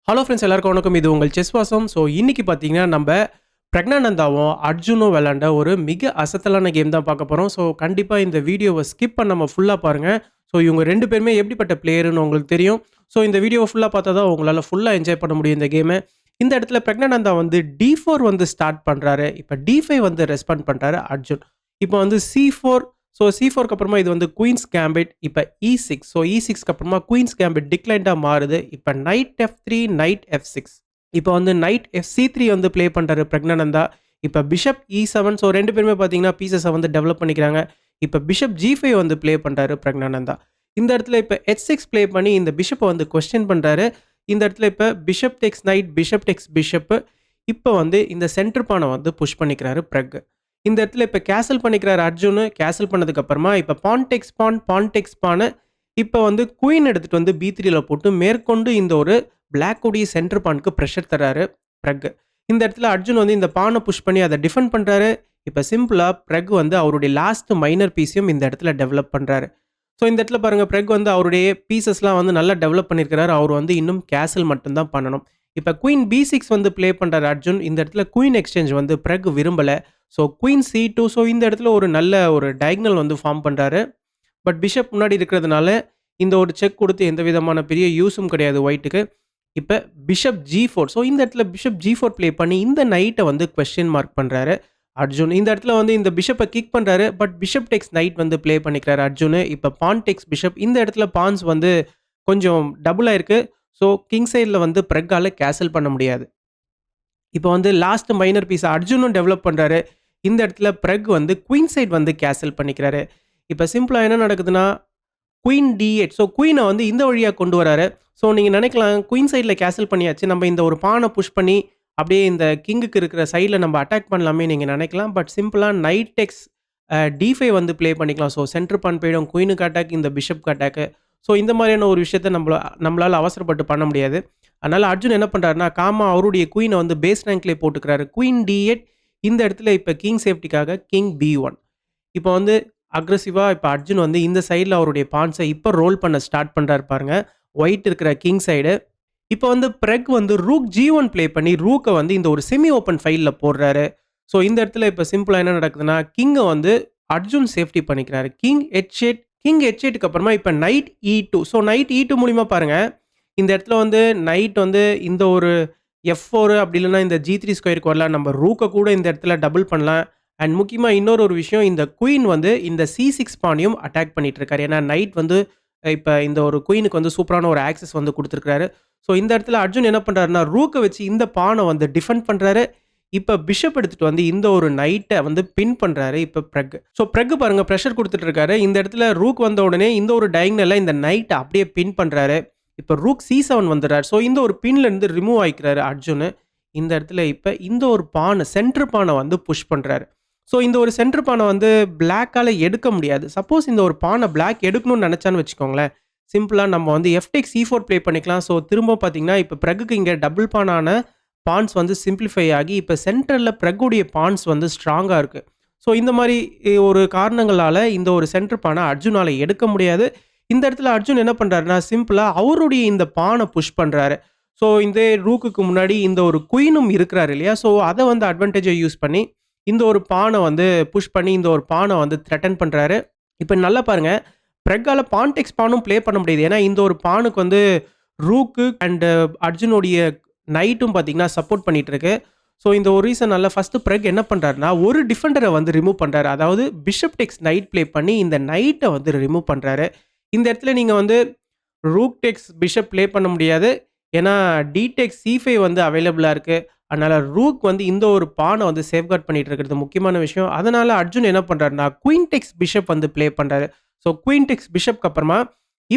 Hello friends எல்லாருக்கும் வணக்கம். இது உங்கள் செஸ் வாசம். ஸோ இன்னைக்கு பார்த்தீங்கன்னா நம்ம பிரக்னானந்தாவும் அர்ஜுனும் விளாண்ட ஒரு மிக அசத்தலான கேம் தான் பார்க்க போகிறோம். ஸோ கண்டிப்பாக இந்த வீடியோவை ஸ்கிப் பண்ணாமல் ஃபுல்லாக பாருங்கள். ஸோ இவங்க ரெண்டு பேருமே எப்படிப்பட்ட பிளேயர்னு உங்களுக்கு தெரியும். ஸோ இந்த வீடியோவை ஃபுல்லாக பார்த்தா தான் உங்களால் ஃபுல்லாக என்ஜாய் பண்ண முடியும் இந்த கேமை. இந்த இடத்துல பிரக்னானந்தா வந்து D4 வந்து ஸ்டார்ட் பண்ணுறாரு. இப்போ D5 வந்து ரெஸ்பாண்ட் பண்ணுறாரு அர்ஜுன். இப்போ வந்து C4. ஸோ C4க்கு அப்புறமா இது வந்து குயின்ஸ் கேம்பிட். இப்போ E6. ஸோ E6க்கு அப்புறமா குயின்ஸ் கேம்பிட் டிக்ளைண்டாக மாறுது. இப்போ நைட் F3, நைட் F6. இப்போ வந்து நைட் FC3 வந்து ப்ளே பண்ணுறாரு பிரக்னானந்தா. இப்போ பிஷப் E7. ஸோ ரெண்டு பேருமே பார்த்தீங்கன்னா பீசஸை வந்து டெவலப் பண்ணிக்கிறாங்க. இப்போ பிஷப் G5 வந்து ப்ளே பண்ணுறாரு பிரக்னானந்தா. இந்த இடத்துல இப்போ H6 ப்ளே பண்ணி இந்த பிஷப்பை வந்து கொஸ்டின் பண்ணுறாரு. இந்த இடத்துல இப்போ பிஷப் டெக்ஸ் நைட், பிஷப் டெக்ஸ் பிஷப்பு. இப்போ வந்து இந்த சென்டர் பானை வந்து புஷ் பண்ணிக்கிறாரு பிரக். இந்த இடத்துல இப்போ கேசல் பண்ணிக்கிறாரு அர்ஜுனு. கேசல் பண்ணதுக்கப்புறமா இப்போ பான் டெக்ஸ் பான், பான் டெக்ஸ் பானை. இப்போ வந்து குயின் எடுத்துகிட்டு வந்து B3ல போட்டு மேற்கொண்டு இந்த ஒரு பிளாக்குடைய சென்டர் பானுக்கு ப்ரெஷர் தராரு பிரக். இந்த இடத்துல அர்ஜுன் வந்து இந்த பானை புஷ் பண்ணி அதை டிஃபெண்ட் பண்ணுறாரு. இப்போ சிம்பிளாக பிரக் வந்து அவருடைய லாஸ்ட் மைனர் பீஸையும் இந்த இடத்துல டெவலப் பண்ணுறாரு. ஸோ இந்த இடத்துல பாருங்கள், பிரக் வந்து அவருடைய பீசஸ்லாம் வந்து நல்லா டெவலப் பண்ணியிருக்கிறாரு. அவர் வந்து இன்னும் கேசல் மட்டும்தான் பண்ணணும். இப்போ குயின் B6 வந்து ப்ளே பண்ணுறாரு அர்ஜுன். இந்த இடத்துல குயின் எக்ஸ்சேஞ்ச் வந்து பிரக் விரும்பலை. So queen C2. ஸோ இந்த இடத்துல ஒரு நல்ல ஒரு டயக்னல் வந்து ஃபார்ம் பண்ணுறாரு. பட் பிஷப் முன்னாடி இருக்கிறதுனால இந்த ஒரு செக் கொடுத்து எந்த விதமான பெரிய யூஸும் கிடையாது ஒயிட்டுக்கு. இப்போ பிஷப் G4. ஸோ இந்த இடத்துல பிஷப் G4 ப்ளே பண்ணி இந்த நைட்டை வந்து கொஸ்டின் மார்க் பண்ணுறாரு அர்ஜுன். இந்த இடத்துல வந்து இந்த பிஷப்பை கிக் பண்ணுறாரு. பட் பிஷப் டெக்ஸ் நைட் வந்து ப்ளே பண்ணிக்கிறாரு அர்ஜுன். இப்போ பான் டெக்ஸ் பிஷப். இந்த இடத்துல பான்ஸ் வந்து கொஞ்சம் டபுள் ஆயிருக்கு. ஸோ கிங் சைடில் வந்து பிரக்கால கேசல் பண்ண முடியாது. இப்போ வந்து லாஸ்ட் மைனர் பீஸ் அர்ஜுனும் டெவலப் பண்ணுறாரு. இந்த இடத்துல பிரக் வந்து குயின் சைட் வந்து கேசல் பண்ணிக்கிறாரு. இப்போ சிம்பிளாக என்ன நடக்குதுன்னா குயின் D8. ஸோ குயினை வந்து இந்த வழியாக கொண்டு வராரு. ஸோ நீங்கள் நினைக்கலாம் குயின் சைடில் கேசல் பண்ணியாச்சு, நம்ம இந்த ஒரு பானை புஷ் பண்ணி அப்படியே இந்த கிங்குக்கு இருக்கிற சைடில் நம்ம அட்டாக் பண்ணலாமே நீங்கள் நினைக்கலாம். பட் சிம்பிளாக நைட் டெக்ஸ் D5 வந்து ப்ளே பண்ணிக்கலாம். ஸோ சென்டர் பான் போயிடும், குயினுக்கு அட்டாக், இந்த பிஷப்க்கு அட்டாக்கு. ஸோ இந்த மாதிரியான ஒரு விஷயத்தை நம்மளால் அவசரப்பட்டு பண்ண முடியாது. அதனால் அர்ஜுன் என்ன பண்ணுறாருனா காமா அவருடைய குயினை வந்து பேஸ் ரேங்க்லேயே போட்டுக்கிறாரு. Queen D8. இந்த இடத்துல இப்போ கிங் சேஃப்டிக்காக கிங் B1. இப்போ வந்து அக்ரெசிவாக இப்போ அர்ஜுன் வந்து இந்த சைடில் அவருடைய பான்ஸை இப்போ ரோல் பண்ண ஸ்டார்ட் பண்ணுறாரு பாருங்க, ஒயிட் இருக்கிற கிங் சைடு. இப்போ வந்து பிரக் வந்து ரூக் G1 ப்ளே பண்ணி ரூக்கை வந்து இந்த ஒரு செமி ஓப்பன் ஃபைலில் போடுறாரு. ஸோ இந்த இடத்துல இப்போ சிம்பிளாக என்ன நடக்குதுன்னா கிங்கை வந்து அர்ஜுன் சேஃப்டி பண்ணிக்கிறாரு. King H8. கிங் H8க்கு அப்புறமா இப்போ night E2. So night E2 மூலிமா பாருங்கள், இந்த இடத்துல வந்து நைட் வந்து இந்த ஒரு F4 அப்படி இல்லைன்னா இந்த G3 ஸ்கொயருக்கு வரலாம். நம்ம ரூக்கை கூட இந்த இடத்துல டபுள் பண்ணலாம். அண்ட் முக்கியமாக இன்னொரு ஒரு விஷயம், இந்த குயின் வந்து இந்த C6 பானையும் அட்டாக் பண்ணிட்டு இருக்காரு. ஏன்னா நைட் வந்து இப்போ இந்த ஒரு குயினுக்கு வந்து சூப்பரான ஒரு ஆக்சஸ் வந்து கொடுத்துருக்காரு. ஸோ இந்த இடத்துல அர்ஜுன் என்ன பண்ணுறாருன்னா ரூக்கை வச்சு இந்த பானை வந்து டிஃபெண்ட் பண்ணுறாரு. இப்போ பிஷப் எடுத்துகிட்டு வந்து இந்த ஒரு நைட்டை வந்து பின் பண்ணுறாரு இப்போ பிரக். ஸோ பிரக் பாருங்கள் ப்ரெஷர் கொடுத்துட்டு இருக்காரு. இந்த இடத்துல ரூக் வந்த உடனே இந்த ஒரு டயக்னலில் இந்த நைட்டை அப்படியே பின் பண்ணுறாரு. இப்போ ரூக் C7 வந்துடுறாரு. ஸோ இந்த ஒரு பின்லேருந்து ரிமூவ் ஆகிக்கிறாரு அர்ஜுன். இந்த இடத்துல இப்போ இந்த ஒரு பானை சென்டர் பானை வந்து புஷ் பண்ணுறாரு. ஸோ இந்த ஒரு சென்டர் பானை வந்து பிளாக்கால் எடுக்க முடியாது. சப்போஸ் இந்த ஒரு பானை பிளாக் எடுக்கணும்னு நினச்சான்னு வச்சுக்கோங்களேன், சிம்பிளாக நம்ம வந்து எஃப்டெக்ஸ் C4 ப்ளே பண்ணிக்கலாம். ஸோ திரும்ப பார்த்தீங்கன்னா இப்போ பிரக்குக்கு இங்கே டபுள் பானான பான்ஸ் வந்து சிம்பிளிஃபை ஆகி இப்போ சென்டரில் பிரக்குடைய பான்ஸ் வந்து ஸ்ட்ராங்காக இருக்குது. ஸோ இந்த மாதிரி ஒரு காரணங்களால் இந்த ஒரு சென்டர் பானை அர்ஜுனால் எடுக்க முடியாது. இந்த இடத்துல அர்ஜுன் என்ன பண்ணுறாருன்னா சிம்பிளாக அவருடைய இந்த பானை புஷ் பண்ணுறாரு. ஸோ இந்த ரூக்குக்கு முன்னாடி இந்த ஒரு குயினும் இருக்கிறாரு இல்லையா, ஸோ அதை வந்து அட்வான்டேஜை யூஸ் பண்ணி இந்த ஒரு பானை வந்து புஷ் பண்ணி இந்த ஒரு பானை வந்து த்ரெட்டன் பண்ணுறாரு. இப்போ நல்லா பாருங்கள், பிரக்கால பான் டெக்ஸ் பானும் ப்ளே பண்ண முடியுது. ஏன்னா இந்த ஒரு பானுக்கு வந்து ரூக்கு அண்டு அர்ஜுனுடைய நைட்டும் பார்த்தீங்கன்னா சப்போர்ட் பண்ணிகிட்டு இருக்கு. ஸோ இந்த ஒரு ரீசனால் ஃபஸ்ட்டு பிரக் என்ன பண்ணுறாருனா ஒரு டிஃபெண்டரை வந்து ரிமூவ் பண்ணுறாரு. அதாவது பிஷப் டெக்ஸ் நைட் ப்ளே பண்ணி இந்த நைட்டை வந்து ரிமூவ் பண்ணுறாரு. இந்த இடத்துல நீங்கள் வந்து ரூக் டெக்ஸ் பிஷப் ப்ளே பண்ண முடியாது. ஏன்னா D-டெக்ஸ் C5 வந்து அவைலபிளாக இருக்குது. அதனால் ரூக் வந்து இந்த ஒரு பானை வந்து சேஃப்கார்ட் பண்ணிட்டு இருக்கிறது முக்கியமான விஷயம். அதனால் அர்ஜுன் என்ன பண்ணுறாருனா குயின் டெக்ஸ் பிஷப் வந்து ப்ளே பண்ணுறாரு. ஸோ குயின் டெக்ஸ் பிஷப்க்கு அப்புறமா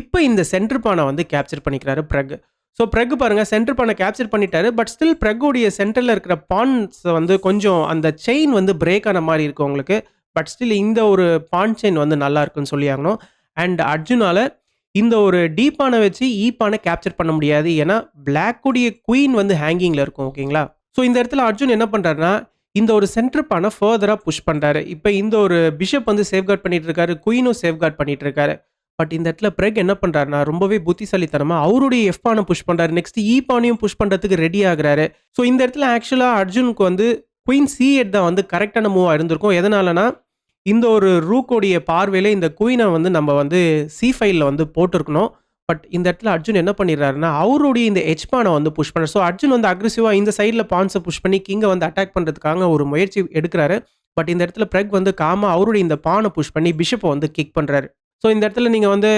இப்போ இந்த சென்டர் பானை வந்து கேப்சர் பண்ணிக்கிறாரு பிரக். ஸோ பிரக் பாருங்கள் சென்டர் பானை கேப்சர் பண்ணிட்டாரு. பட் ஸ்டில் பிரக்குடைய சென்டரில் இருக்கிற பான்ஸ் வந்து கொஞ்சம் அந்த செயின் வந்து பிரேக் ஆன மாதிரி இருக்குது உங்களுக்கு. பட் ஸ்டில் இந்த ஒரு பான் செயின் வந்து நல்லா இருக்குன்னு சொல்லி ஆகணும். அண்ட் அர்ஜுனால் இந்த ஒரு டி பானை வச்சு இ பானை கேப்சர் பண்ண முடியாது. ஏன்னா பிளாக்குடைய குயின் வந்து ஹேங்கிங்கில் இருக்கும். ஓகேங்களா? ஸோ இந்த இடத்துல அர்ஜுன் என்ன பண்ணுறாருனா இந்த ஒரு சென்டர் பானை ஃபர்தராக புஷ் பண்ணுறாரு. இப்போ இந்த ஒரு பிஷப் வந்து சேஃப்கார்ட் பண்ணிட்டு இருக்காரு, குயினும் சேஃப்கார்ட் பண்ணிட்டு இருக்காரு. பட் இந்த இடத்துல பிரெக் என்ன பண்றாருன்னா, ரொம்பவே புத்திசாலித்தனமா அவருடைய எஃப் பான புஷ் பண்றாரு. நெக்ஸ்ட் இ பானையும் புஷ் பண்றதுக்கு ரெடி ஆகுறாரு. ஸோ இந்த இடத்துல ஆக்சுவலா அர்ஜுனுக்கு வந்து குயின் C8 தான் வந்து கரெக்ட்டான மூவா இருந்திருக்கும். எதனாலனா, இந்த ஒரு ரூக்கோடைய பார்வையில இந்த குயின வந்து நம்ம வந்து C5ல வந்து போட்டிருக்கணும். பட் இந்த இடத்துல அர்ஜுன் என்ன பண்ணிடுறாருன்னா, அவருடைய இந்த எச் பான வந்து புஷ் பண்றாரு. ஸோ அர்ஜுன் வந்து அக்ரெசிவா இந்த சைட்ல பான்ஸ புஷ் பண்ணி கிங்க வந்து அட்டாக் பண்றதுக்காக ஒரு முயற்சி எடுக்குறாரு. பட் இந்த இடத்துல பிரெக் வந்து காமா அவருடைய இந்த பான புஷ் பண்ணி பிஷப்ப வந்து கிக் பண்றாரு. ஸோ இந்த இடத்துல நீங்க வந்து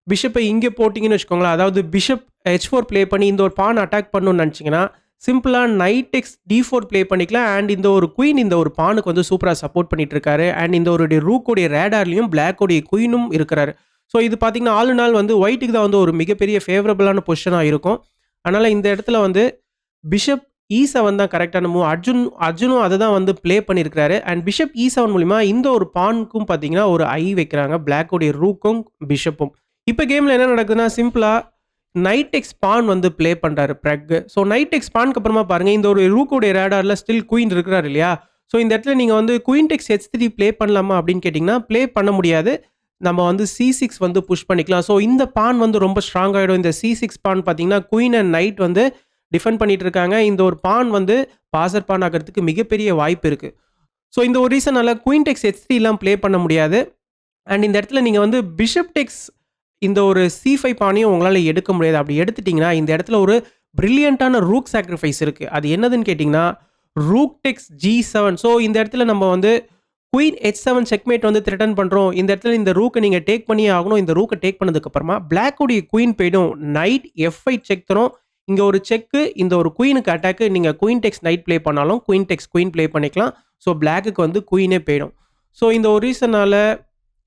பிஷப்பை இங்கே போட்டிங்கன்னு வச்சுக்கோங்களேன். அதாவது பிஷப் H4 ப்ளே பண்ணி இந்த ஒரு பான் அட்டாக் பண்ணணும்னு நினச்சிங்கன்னா, சிம்பிளா நைட் எக்ஸ் D4 ப்ளே பண்ணிக்கலாம். அண்ட் இந்த ஒரு குயின் இந்த ஒரு பானுக்கு வந்து சூப்பரா சப்போர்ட் பண்ணிட்டு இருக்காரு. அண்ட் இந்த ஒரு ரூக்கோடைய ரேடார்லயும் பிளாக்கோடைய குயினும் இருக்கிறாரு. ஸோ இது பார்த்தீங்கன்னா, ஆல் இன் ஆல் வந்து ஒயிட்டுக்கு தான் வந்து ஒரு மிகப்பெரிய ஃபேவரபிளான பொசிஷனா இருக்கும். அதனால இந்த இடத்துல வந்து பிஷப் E7 தான் கரெக்டான மூவ். அர்ஜுனும் அதை தான் வந்து ப்ளே பண்ணியிருக்கிறாரு. அண்ட் பிஷப் E7 மூலியமா இந்த ஒரு பானுக்கும் பார்த்தீங்கன்னா, ஒரு ஐ வைக்கிறாங்க. பிளாக்கோடைய ரூக்கும் பிஷப்பும். இப்போ கேம்ல என்ன நடக்குதுன்னா, சிம்பிளா நைட் எக்ஸ் பான் வந்து ப்ளே பண்றாரு பிரெக். ஸோ நைட் எக்ஸ் பானுக்கு அப்புறமா பாருங்க, இந்த ஒரு ரூக்கோடைய ரேடார்ல ஸ்டில் குயின் இருக்கிறாரு இல்லையா? ஸோ இந்த இடத்துல நீங்க வந்து குயின் டெக்ஸ் H3 ப்ளே பண்ணலாமா அப்படின்னு கேட்டிங்கன்னா, ப்ளே பண்ண முடியாது. நம்ம வந்து C6 வந்து புஷ் பண்ணிக்கலாம். ஸோ இந்த பான் வந்து ரொம்ப ஸ்ட்ராங் ஆயிடும். இந்த C6 பான் பார்த்தீங்கன்னா, குயின் அண்ட் நைட் வந்து டிஃபெண்ட் பண்ணிட்டு இருக்காங்க. இந்த ஒரு பான் வந்து பாசர் பான் ஆகிறதுக்கு மிகப்பெரிய வாய்ப்பு இருக்கு. ஸோ இந்த ஒரு ரீசனால குயின் டெக்ஸ் H3 எல்லாம் ப்ளே பண்ண முடியாது. அண்ட் இந்த இடத்துல நீங்க வந்து பிஷப் டெக்ஸ் இந்த ஒரு C5 பானையும் உங்களால எடுக்க முடியாது. அப்படி எடுத்துட்டீங்கன்னா, இந்த இடத்துல ஒரு பிரில்லியன்ட்டான ரூக் சாக்ரிஃபைஸ் இருக்கு. அது என்னதுன்னு கேட்டிங்கன்னா, ரூக் டெக்ஸ் G7. ஸோ இந்த இடத்துல நம்ம வந்து குயின் H7 செக்மேட் வந்து த்ரெட்டன் பண்றோம். இந்த இடத்துல இந்த ரூக்க நீங்க டேக் பண்ணியே ஆகணும். இந்த ரூக்க டேக் பண்ணதுக்கு அப்புறமா பிளாக்கோடைய குயின் போயிடும். நைட் F5 செக் தரும். இங்க ஒரு செக், இந்த ஒரு குயினுக்கு அட்டாக். நீங்க குயின் டெக்ஸ் நைட் ப்ளே பண்ணாலும் குயின் டெக்ஸ் குயின் ப்ளே பண்ணிக்கலாம். ஸோ பிளாக்குக்கு வந்து குயினே போயிடும். ஸோ இந்த ஒரு ரீசனால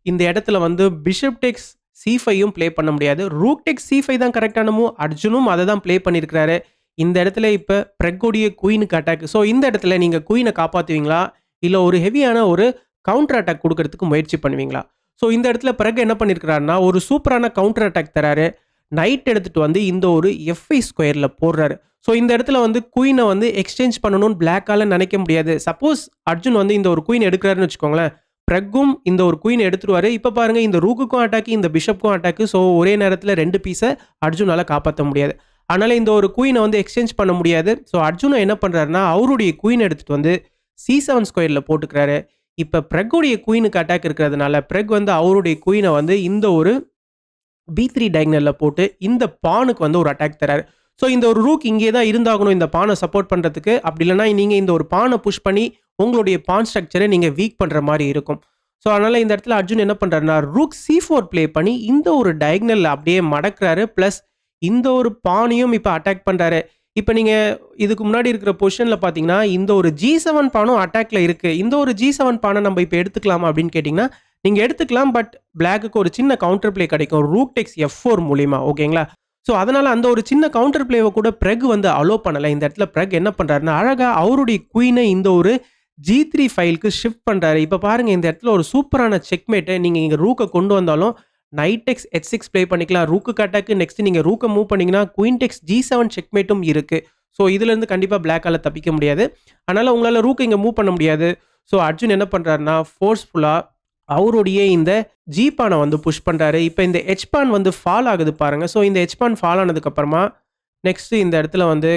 இந்த இடத்துல வந்து பிஷப் டெக்ஸ் C5யும் ப்ளே பண்ண முடியாது. ரூக் டெக்ஸ் C5 தான் கரெக்டான மூவ். அர்ஜுனும் அதை தான் ப்ளே பண்ணியிருக்கிறாரு. இந்த இடத்துல இப்போ பிரெக்கோடைய குயினுக்கு அட்டாக். ஸோ இந்த இடத்துல நீங்க குயினை காப்பாற்றுவீங்களா, இல்லை ஒரு ஹெவியான ஒரு கவுண்டர் அட்டாக் கொடுக்கறதுக்கு முயற்சி பண்ணுவீங்களா? ஸோ இந்த இடத்துல பிறகு என்ன பண்ணியிருக்கிறாருன்னா, ஒரு சூப்பரான கவுண்டர் அட்டாக் தராரு. நைட் எடுத்துட்டு வந்து இந்த ஒரு F5 ஸ்கொயரில் போடுறாரு. ஸோ இந்த இடத்துல வந்து குயினை வந்து எக்ஸ்சேஞ்ச் பண்ணணும்னு பிளாக்கால நினைக்க முடியாது. சப்போஸ் அர்ஜுன் வந்து இந்த ஒரு குயின் எடுக்கிறாருன்னு வச்சுக்கோங்களேன், பிரெக்கும் இந்த ஒரு குயின் எடுத்துருவாரு. இப்போ பாருங்க, இந்த ரூக்குக்கும் அட்டாக், இந்த பிஷப்புக்கும் அட்டாக். ஸோ ஒரே நேரத்தில் 2 பீஸை அர்ஜுனால காப்பாற்ற முடியாது. அதனால இந்த ஒரு குயினை வந்து எக்ஸ்சேஞ்ச் பண்ண முடியாது. ஸோ அர்ஜுனும் என்ன பண்றாருன்னா, அவருடைய குயின் எடுத்துட்டு வந்து C7 ஸ்கொயரில் போட்டுக்கிறாரு. இப்போ பிரெக்குடைய குயினுக்கு அட்டாக் இருக்கிறதுனால பிரெக் வந்து அவருடைய குயினை வந்து இந்த ஒரு B3 டயகனல்ல போட்டு இந்த பானுக்கு வந்து ஒரு அட்டாக் தராரு. ஸோ இந்த ஒரு ரூக் இங்கே தான் இருந்தாகணும் இந்த பானை சப்போர்ட் பண்ணுறதுக்கு. அப்படி இல்லைனா நீங்கள் இந்த ஒரு பானை புஷ் பண்ணி உங்களுடைய பான் ஸ்ட்ரக்சரை நீங்கள் வீக் பண்ணுற மாதிரி இருக்கும். ஸோ அதனால் இந்த இடத்துல அர்ஜுன் என்ன பண்ணுறாருன்னா, ரூக் C4 ப்ளே பண்ணி இந்த ஒரு டயகனல் அப்படியே மடக்கிறாரு. ப்ளஸ் இந்த ஒரு பானையும் இப்போ அட்டாக் பண்ணுறாரு. இப்போ நீங்கள் இதுக்கு முன்னாடி இருக்கிற பொசிஷனில் பார்த்தீங்கன்னா, இந்த ஒரு G7 பானும் அட்டாக்ல இருக்குது. இந்த ஒரு G7 பானை நம்ம இப்போ எடுத்துக்கலாமா அப்படின்னு கேட்டிங்கன்னா, நீங்கள் எடுத்துக்கலாம். பட் பிளாக்குக்கு ஒரு சின்ன கவுண்டர் பிளே கிடைக்கும் ரூக் டெக்ஸ் F4 மூலியமா. ஓகேங்களா? ஸோ அதனால் அந்த ஒரு சின்ன கவுண்டர் பிளேவை கூட பிரெக் வந்து அலோ பண்ணலை. இந்த இடத்துல பிரெக் என்ன பண்ணுறாருன்னா, அழகாக அவருடைய குயினை இந்த ஒரு G3 ஃபைலுக்கு ஷிஃப்ட் பண்ணுறாரு. இப்போ பாருங்கள், இந்த இடத்துல ஒரு சூப்பரான செக்மேட்டை நீங்கள் இங்கே ரூக்கை கொண்டு வந்தாலும் நைட் டெக்ஸ் H6 ப்ளே பண்ணிக்கலாம். ரூக்கு அட்டாக்கு நெக்ஸ்ட் நீங்கள் ரூக்கை மூவ் பண்ணிங்கன்னா குயின் டெக்ஸ் G7 செக்மேட்டும் இருக்குது. ஸோ இதுலேருந்து கண்டிப்பாக பிளாக்கால் தப்பிக்க முடியாது. அதனால் உங்களால் ரூக்கை இங்கே மூவ் பண்ண முடியாது. ஸோ அர்ஜுன் என்ன பண்ணுறாருன்னா, ஃபோர்ஸ்ஃபுல்லாக அவருடைய இந்த ஜி பானை வந்து புஷ் பண்ணுறாரு. இப்போ இந்த H பான் வந்து ஃபால் ஆகுது பாருங்கள். ஸோ இந்த H பான் ஃபால் ஆனதுக்கப்புறமா நெக்ஸ்ட்டு இந்த இடத்துல வந்து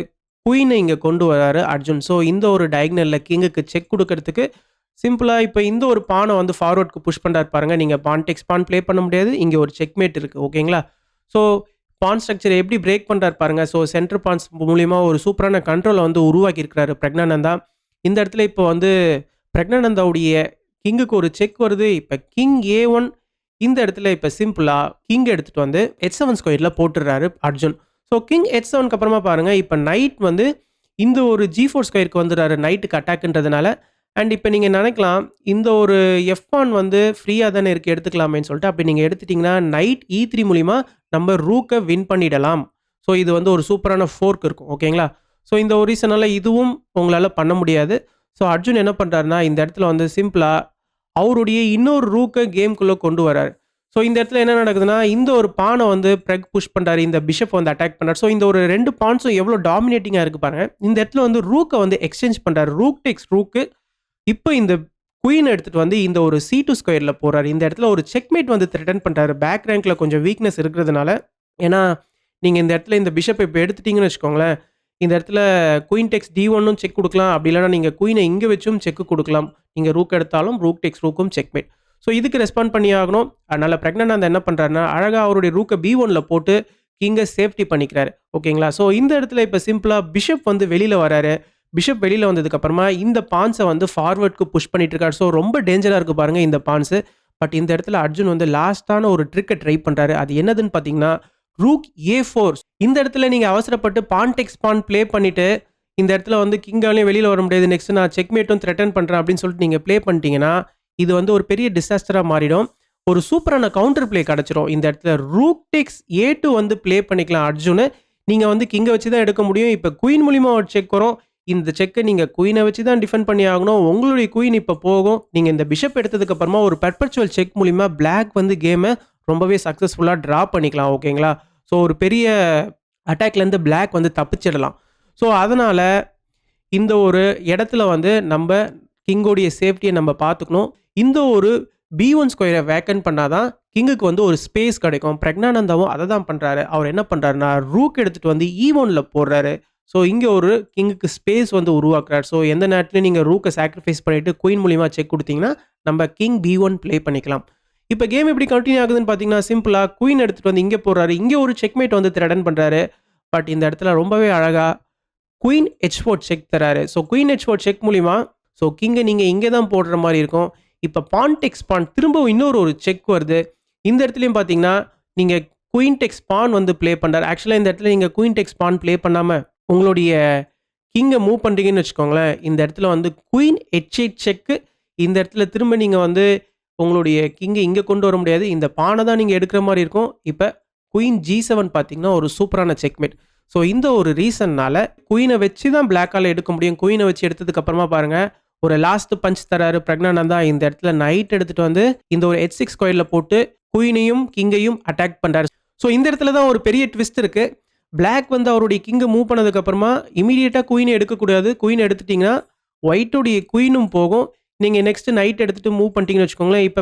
குயினை இங்கே கொண்டு வராரு அர்ஜுன். ஸோ இந்த ஒரு டயகனலில் கிங்குக்கு செக் கொடுக்கறதுக்கு சிம்பிளாக இப்போ இந்த ஒரு பானை வந்து ஃபார்வர்டுக்கு புஷ் பண்ணுறாரு பாருங்கள். நீங்கள் பான் டெக்ஸ் பான் ப்ளே பண்ண முடியாது. இங்கே ஒரு செக்மேட் இருக்குது. ஓகேங்களா? ஸோ பான் ஸ்ட்ரக்சரை எப்படி பிரேக் பண்ணுறாரு பாருங்கள். ஸோ சென்டர் பான்ஸ் மூலிமா ஒரு சூப்பரான கண்ட்ரோலை வந்து உருவாக்கி இருக்கிறாரு பிரக்னானந்தா. இந்த இடத்துல இப்போ வந்து பிரக்னானந்தாவுடைய கிங்குக்கு ஒரு செக் வருது. இப்போ கிங் A1 இந்த இடத்துல இப்போ சிம்பிளாக கிங் எடுத்துகிட்டு வந்து H7 ஸ்கொயரில் போட்டுடுறாரு அர்ஜுன். ஸோ கிங் H7க்கு அப்புறமா பாருங்கள், இப்போ நைட் வந்து இந்த ஒரு G4 ஸ்கொயருக்கு வந்துடுறாரு நைட்டுக்கு அட்டாக்ன்றதுனால. அண்ட் இப்போ நீங்கள் நினைக்கலாம், இந்த ஒரு F பான் வந்து ஃப்ரீயாக தானே இருக்குது, எடுத்துக்கலாமேன்னு சொல்லிட்டு. அப்படி நீங்கள் எடுத்துட்டிங்கன்னா நைட் E3 மூலிமா நம்ம ரூக்கை வின் பண்ணிடலாம். ஸோ இது வந்து ஒரு சூப்பரான ஃபோர்க் இருக்கும். ஓகேங்களா? ஸோ இந்த ஒரு ரீசனால் இதுவும் உங்களால் பண்ண முடியாது. ஸோ அர்ஜுன் என்ன பண்ணுறாருன்னா, இந்த இடத்துல வந்து சிம்பிளாக அவருடைய இன்னொரு ரூக்கை கேம்குள்ளே கொண்டு வராரு. ஸோ இந்த இடத்துல என்ன நடக்குதுன்னா, இந்த ஒரு பானை வந்து பிரெக் புஷ் பண்ணுறாரு, இந்த பிஷப் வந்து அட்டாக் பண்ணுறாரு. ஸோ இந்த ஒரு 2 பான்ஸும் எவ்வளோ டாமினேட்டிங்காக இருக்குது பாருங்கள். இந்த இடத்துல வந்து ரூக்கை வந்து எக்ஸ்சேஞ்ச் பண்ணுறாரு. ரூக் டெக்ஸ் ரூக்கு. இப்போ இந்த குயின் எடுத்துட்டு வந்து இந்த ஒரு C2 ஸ்கொயர்ல போறாரு. இந்த இடத்துல ஒரு செக்மேட் வந்து த்ரெட்டன் பண்றாரு. பேக் ரேங்க்ல கொஞ்சம் வீக்னஸ் இருக்கிறதுனால. ஏன்னா, நீங்க இந்த இடத்துல இந்த பிஷப் இப்ப எடுத்துட்டீங்கன்னு வச்சுக்கோங்களேன், இந்த இடத்துல குயின் டெக்ஸ் D1ம் செக் குடுக்கலாம். அப்படி இல்லன்னா நீங்க குயின இங்க வச்சும் செக் குடுக்கலாம். நீங்க ரூக் எடுத்தாலும் ரூக் டெக்ஸ் ரூக்கும் செக்மேட். ஸோ இதுக்கு ரெஸ்பாண்ட் பண்ணி ஆகணும். அதனால பிரக்னானந்தா என்ன பண்றாருன்னா, அழகா அவருடைய ரூக்க B1ல போட்டு கிங்க சேஃப்டி பண்ணிக்கிறாரு. ஓகேங்களா? ஸோ இந்த இடத்துல இப்ப சிம்பிளா பிஷப் வந்து வெளியில வராரு. பிஷப் வெளியில வந்ததுக்கு அப்புறமா இந்த பான்ஸ வந்து ஃபார்வர்ட்க்கு புஷ் பண்ணிட்டு இருக்காரு. ஸோ ரொம்ப டேஞ்சரா இருக்கு பாருங்க இந்த பான்ஸ். பட் இந்த இடத்துல அர்ஜுன் வந்து லாஸ்ட்டான ஒரு ட்ரிக்க ட்ரை பண்றாரு. அது என்னதுன்னு பார்த்தீங்கன்னா, ரூக் A4. இந்த இடத்துல நீங்க அவசரப்பட்டு பான் டெக்ஸ் பான் ப்ளே பண்ணிட்டு, இந்த இடத்துல வந்து கிங்காலயும் வெளியில வர முடியாது. நெக்ஸ்ட் நான் செக்மேட்டும் த்ரெட்டன் பண்றேன் அப்படின்னு சொல்லிட்டு நீங்க ப்ளே பண்ணிட்டீங்கன்னா, இது வந்து ஒரு பெரிய டிசாஸ்டரா மாறிடும். ஒரு சூப்பரான கவுண்டர் ப்ளே கிடைச்சிரும். இந்த இடத்துல ரூக் டெக்ஸ் A2 வந்து ப்ளே பண்ணிக்கலாம் அர்ஜுன். நீங்க வந்து கிங்க வச்சு தான் எடுக்க முடியும். இப்ப குயின் மூலியமா ஒரு செக் வரும். இந்த செக்க நீங்க குயின வச்சு தான் டிஃபெண்ட் பண்ணி ஆகணும். உங்களுடைய குயின் இப்ப போகும். நீங்க இந்த பிஷப் எடுத்ததுக்கு அப்புறமா ஒரு பெர்பெச்சுவல் செக் மூலியமா பிளாக் வந்து கேம ரொம்பவே சக்சஸ்ஃபுல்லா டிரா பண்ணிக்கலாம். ஓகேங்களா? ஸோ ஒரு பெரிய அட்டாக்லேருந்து பிளாக் வந்து தப்பிச்சிடலாம். ஸோ அதனால இந்த ஒரு இடத்துல வந்து நம்ம கிங்கோடைய சேஃப்டியை நம்ம பார்த்துக்கணும். இந்த ஒரு B1 ஸ்கொயரை வேக்கன்ட் பண்ணாதான் கிங்குக்கு வந்து ஒரு ஸ்பேஸ் கிடைக்கும். பிரக்னானந்தாவும் அதை தான் பண்றாரு. அவர் என்ன பண்றாருன்னா ரூக் எடுத்துட்டு வந்து E1ல போடுறாரு. ஸோ இங்க ஒரு கிங்குக்கு ஸ்பேஸ் வந்து உருவாக்குறாரு. ஸோ எந்த நேரத்துலையும் நீங்க ரூக்கை சாக்ரிஃபைஸ் பண்ணிட்டு குயின் மூலியமா செக் கொடுத்தீங்கன்னா நம்ம கிங் B1 ப்ளே பண்ணிக்கலாம். இப்போ கேம் எப்படி கண்டினியூ ஆகுதுன்னு பார்த்தீங்கன்னா, சிம்பிளா குயின் எடுத்துட்டு வந்து இங்க போடுறாரு. இங்க ஒரு செக்மேட் வந்து த்ரெட்டன் பண்றாரு. பட் இந்த இடத்துல ரொம்பவே அழகா குயின் H4 செக் தராரு. ஸோ குயின் H4 செக் மூலியமா ஸோ கிங்கை நீங்க இங்கே தான் போடுற மாதிரி இருக்கும். இப்போ பான் டெக்ஸ் பான் திரும்பவும் இன்னொரு செக் வருது. இந்த இடத்துலையும் பார்த்தீங்கன்னா, நீங்க குயின் டெக்ஸ் பான் வந்து ப்ளே பண்றாரு. ஆக்சுவலா இந்த இடத்துல நீங்க குயின் டெக்ஸ் பான் ப்ளே பண்ணாம உங்களுடைய கிங்கை மூவ் பண்றீங்கன்னு வச்சுக்கோங்களேன். இந்த இடத்துல வந்து குயின் H8 செக்கு. இந்த இடத்துல திரும்ப நீங்க வந்து உங்களுடைய கிங்கை இங்க கொண்டு வர முடியாது. இந்த பானை தான் நீங்க எடுக்கிற மாதிரி இருக்கும். இப்ப குயின் G7 பார்த்தீங்கன்னா ஒரு சூப்பரான செக்மேட். ஸோ இந்த ஒரு ரீசன்னால குயினை வச்சு தான் பிளாக்கால எடுக்க முடியும். குயினை வச்சு எடுத்ததுக்கு அப்புறமா பாருங்க, ஒரு லாஸ்ட் பஞ்ச் தராரு பிரக்னானந்தா. இந்த இடத்துல நைட் எடுத்துட்டு வந்து இந்த ஒரு H6 ஸ்கொயர்ல போட்டு குயினையும் கிங்கையும் அட்டாக் பண்றாரு. ஸோ இந்த இடத்துல தான் ஒரு பெரிய ட்விஸ்ட் இருக்கு. பிளாக் வந்து அவருடைய கிங்கை மூவ் பண்ணதுக்கு அப்புறமா இமீடியட்டா குயினை எடுக்கக்கூடாது. குயின் எடுத்துட்டீங்கன்னா ஒயிட்டுடைய குயினும் போகும். நீங்க நெக்ஸ்ட் நைட் எடுத்துட்டு மூவ் பண்ணிட்டீங்கன்னு வச்சுக்கோங்களேன். இப்போ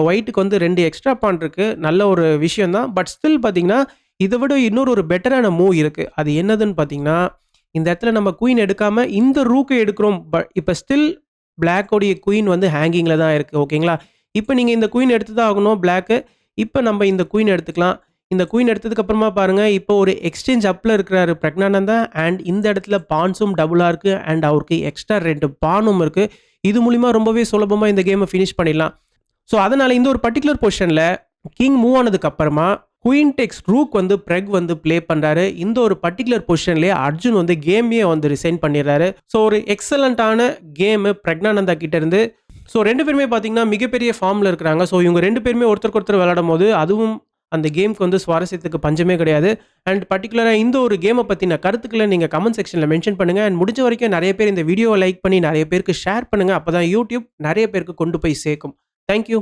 ஒயிட்டுக்கு வந்து 2 எக்ஸ்ட்ரா பான் இருக்கு. நல்ல ஒரு விஷயம் தான். பட் ஸ்டில் பார்த்தீங்கன்னா, இதை விட இன்னொரு ஒரு பெட்டரான மூவ் இருக்கு. அது என்னதுன்னு பார்த்தீங்கன்னா, இந்த இடத்துல நம்ம குயின் எடுக்காம இந்த ரூக்கை எடுக்கிறோம். பட் இப்போ ஸ்டில் பிளாக்கோடைய குயின் வந்து ஹேங்கிங்ல தான் இருக்கு. ஓகேங்களா? இப்போ நீங்க இந்த குயின் எடுத்து தான் ஆகணும் பிளாக்கு. இப்போ நம்ம இந்த குயின் எடுத்துக்கலாம். இந்த குயின் எடுத்ததுக்கு அப்புறமா பாருங்க, இப்போ ஒரு எக்ஸ்சேஞ்ச் அப்ல இருக்கிறாரு பிரக்னானந்தா. அண்ட் இந்த இடத்துல பான்ஸும் டபுளா இருக்கு. அண்ட் அவருக்கு எக்ஸ்ட்ரா 2 பானும் இருக்கு. இது மூலியமா ரொம்பவே சுலபமா இந்த கேமை ஃபினிஷ் பண்ணிடலாம். ஸோ அதனால இந்த ஒரு பர்டிகுலர் பொசிஷன்ல கிங் மூவ் ஆனதுக்கு அப்புறமா குயின் டெக்ஸ் ரூக் வந்து பிரெக் வந்து ப்ளே பண்றாரு. இந்த ஒரு பர்டிகுலர் பொசிஷன்லேயே அர்ஜுன் வந்து கேமையே வந்து ரிசைன் பண்ணிடுறாரு. ஸோ ஒரு எக்ஸலண்டான கேமு பிரக்னானந்தா கிட்ட இருந்து. ஸோ 2 பேருமே பார்த்தீங்கன்னா மிகப்பெரிய ஃபார்ம்ல இருக்கிறாங்க. ஸோ இவங்க 2 பேருமே ஒருத்தருக்கு ஒருத்தர் விளையாடும் போது அதுவும் அந்த கேமுக்கு வந்து சுவாரஸ்யத்துக்கு பஞ்சமே கிடையாது. அண்ட் பர்டிகுலராக இந்த ஒரு கேமை பற்றின கருத்துக்களை நீங்கள் கமெண்ட் செக்ஷனில் மென்ஷன் பண்ணுங்கள். அண்ட் முடிஞ்ச வரைக்கும் நிறைய பேர் இந்த வீடியோவை லைக் பண்ணி நிறைய பேருக்கு ஷேர் பண்ணுங்கள். அப்போ தான் யூடியூப் நிறைய பேருக்கு கொண்டு போய் சேர்க்கும். தேங்க்யூ.